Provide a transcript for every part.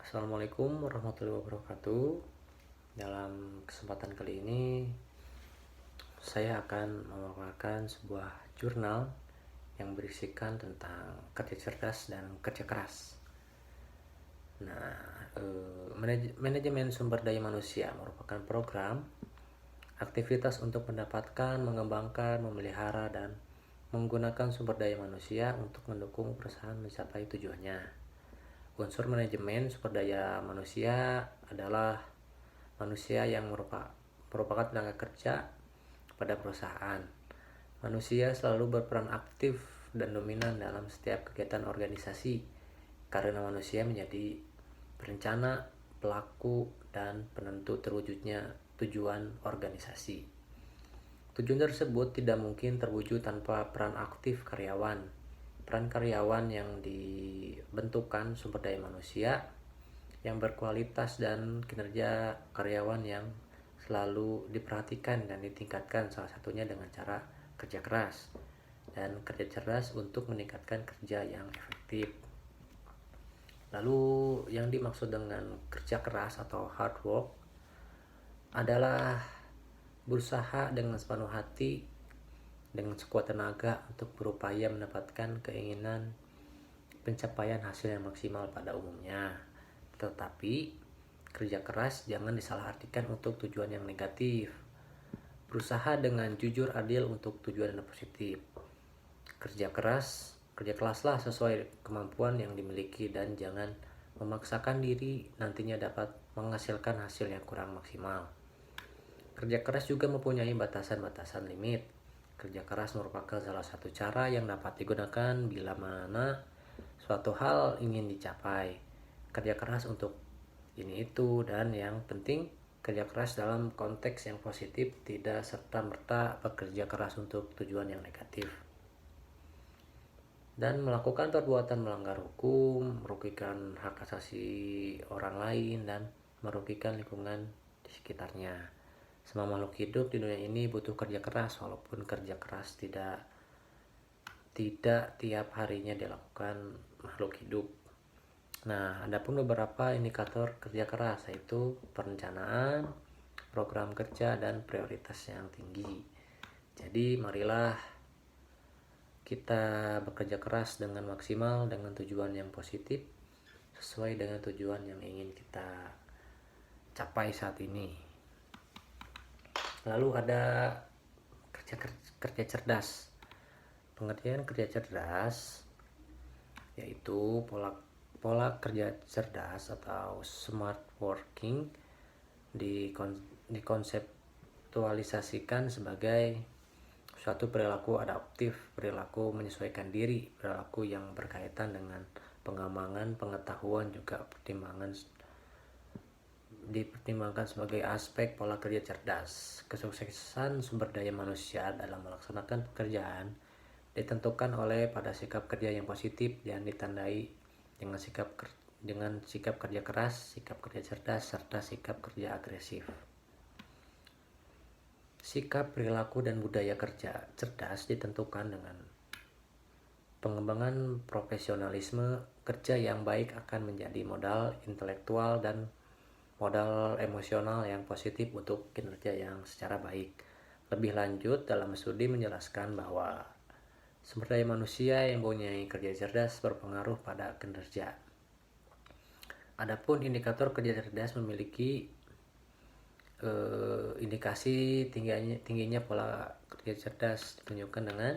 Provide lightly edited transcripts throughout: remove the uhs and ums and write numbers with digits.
Assalamualaikum warahmatullahi wabarakatuh. Dalam kesempatan kali ini saya akan memaparkan sebuah jurnal yang berisikan tentang kerja cerdas dan kerja keras. Nah, manajemen sumber daya manusia merupakan program aktivitas untuk mendapatkan, mengembangkan, memelihara, dan menggunakan sumber daya manusia untuk mendukung perusahaan mencapai tujuannya. Unsur manajemen sumber daya manusia adalah manusia yang merupakan tenaga kerja pada perusahaan. Manusia selalu berperan aktif dan dominan dalam setiap kegiatan organisasi karena manusia menjadi perencana, pelaku, dan penentu terwujudnya tujuan organisasi. Tujuan tersebut tidak mungkin terwujud tanpa peran aktif karyawan. Peran karyawan yang dibentukkan sumber daya manusia yang berkualitas dan kinerja karyawan yang selalu diperhatikan dan ditingkatkan, salah satunya dengan cara kerja keras dan kerja cerdas untuk meningkatkan kerja yang efektif. Lalu yang dimaksud dengan kerja keras atau hard work adalah berusaha dengan sepenuh hati dengan sekuat tenaga untuk berupaya mendapatkan keinginan pencapaian hasil yang maksimal pada umumnya. Tetapi kerja keras jangan disalahartikan untuk tujuan yang negatif. Berusaha dengan jujur adil untuk tujuan yang positif. Kerja keraslah sesuai kemampuan yang dimiliki dan jangan memaksakan diri nantinya dapat menghasilkan hasil yang kurang maksimal. Kerja keras juga mempunyai batasan-batasan limit. Kerja keras merupakan salah satu cara yang dapat digunakan bila mana suatu hal ingin dicapai. Kerja keras untuk ini itu, dan yang penting kerja keras dalam konteks yang positif, tidak serta-merta bekerja keras untuk tujuan yang negatif dan melakukan perbuatan melanggar hukum, merugikan hak asasi orang lain, dan merugikan lingkungan di sekitarnya. Semua makhluk hidup di dunia ini butuh kerja keras, walaupun kerja keras tidak tiap harinya dilakukan makhluk hidup. Nah, ada pun beberapa indikator kerja keras, yaitu perencanaan, program kerja, dan prioritas yang tinggi. Jadi marilah kita bekerja keras dengan maksimal dengan tujuan yang positif sesuai dengan tujuan yang ingin kita capai saat ini. Lalu ada kerja cerdas. Pengertian kerja cerdas yaitu pola kerja cerdas atau smart working dikonseptualisasikan sebagai suatu perilaku adaptif, perilaku menyesuaikan diri, perilaku yang berkaitan dengan pengembangan pengetahuan, juga dipertimbangkan sebagai aspek pola kerja cerdas. Kesuksesan sumber daya manusia dalam melaksanakan pekerjaan ditentukan oleh pada sikap kerja yang positif dan ditandai dengan sikap kerja keras, sikap kerja cerdas, serta sikap kerja agresif. Sikap, perilaku, dan budaya kerja cerdas ditentukan dengan pengembangan profesionalisme kerja yang baik akan menjadi modal intelektual dan modal emosional yang positif untuk kinerja yang secara baik. Lebih lanjut, dalam studi menjelaskan bahwa sumber daya manusia yang mempunyai kerja cerdas berpengaruh pada kinerja. Adapun indikator kerja cerdas memiliki indikasi tingginya pola kerja cerdas ditunjukkan dengan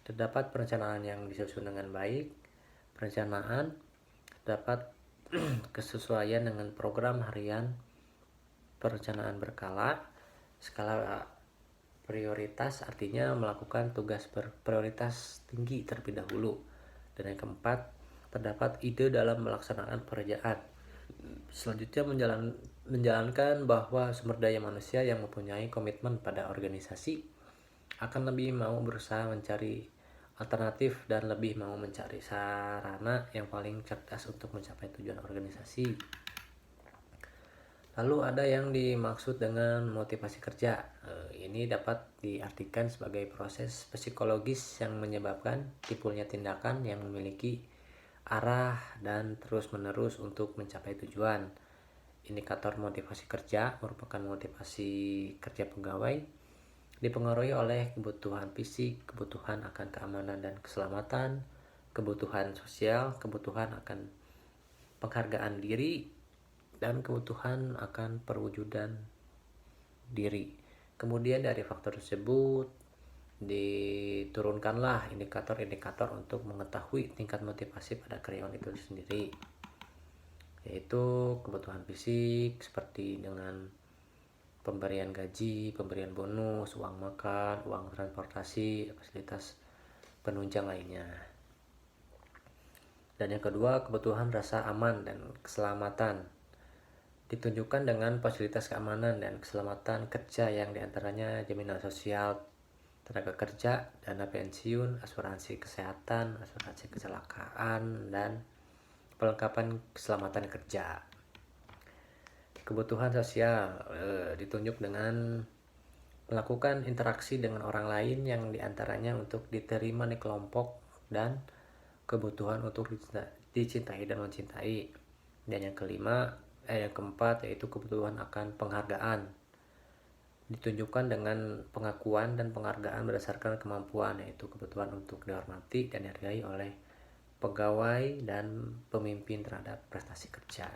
terdapat perencanaan yang disusun dengan baik, perencanaan terdapat kesesuaian dengan program harian, perencanaan berkala, skala prioritas artinya melakukan tugas berprioritas tinggi terlebih dahulu, dan yang keempat terdapat ide dalam melaksanakan pekerjaan. Selanjutnya menjalankan bahwa sumber daya manusia yang mempunyai komitmen pada organisasi akan lebih mau berusaha mencari alternatif dan lebih mau mencari sarana yang paling cerdas untuk mencapai tujuan organisasi. Lalu ada yang dimaksud dengan motivasi kerja. Ini dapat diartikan sebagai proses psikologis yang menyebabkan timbulnya tindakan yang memiliki arah dan terus-menerus untuk mencapai tujuan. Indikator motivasi kerja merupakan motivasi kerja pegawai dipengaruhi oleh kebutuhan fisik, kebutuhan akan keamanan dan keselamatan, kebutuhan sosial, kebutuhan akan penghargaan diri, dan kebutuhan akan perwujudan diri. Kemudian dari faktor tersebut diturunkanlah indikator-indikator untuk mengetahui tingkat motivasi pada karyawan itu sendiri, yaitu kebutuhan fisik seperti dengan pemberian gaji, pemberian bonus, uang makan, uang transportasi, fasilitas penunjang lainnya. Dan yang kedua, kebutuhan rasa aman dan keselamatan ditunjukkan dengan fasilitas keamanan dan keselamatan kerja yang diantaranya jaminan sosial tenaga kerja, dana pensiun, asuransi kesehatan, asuransi kecelakaan, dan perlengkapan keselamatan kerja. Kebutuhan sosial ditunjuk dengan melakukan interaksi dengan orang lain yang diantaranya untuk diterima di kelompok dan kebutuhan untuk dicintai dan mencintai. Dan yang keempat yaitu kebutuhan akan penghargaan ditunjukkan dengan pengakuan dan penghargaan berdasarkan kemampuan, yaitu kebutuhan untuk dihormati dan dihargai oleh pegawai dan pemimpin terhadap prestasi kerja.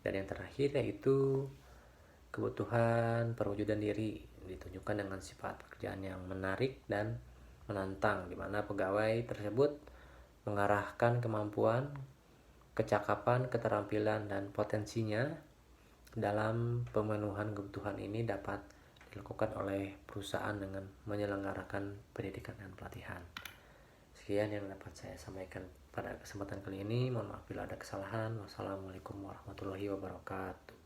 Dan yang terakhir yaitu kebutuhan perwujudan diri ditunjukkan dengan sifat pekerjaan yang menarik dan menantang, di mana pegawai tersebut mengarahkan kemampuan, kecakapan, keterampilan, dan potensinya dalam pemenuhan kebutuhan ini dapat dilakukan oleh perusahaan dengan menyelenggarakan pendidikan dan pelatihan. Sekian yang dapat saya sampaikan pada kesempatan kali ini. Mohon maaf bila ada kesalahan. Wassalamualaikum warahmatullahi wabarakatuh.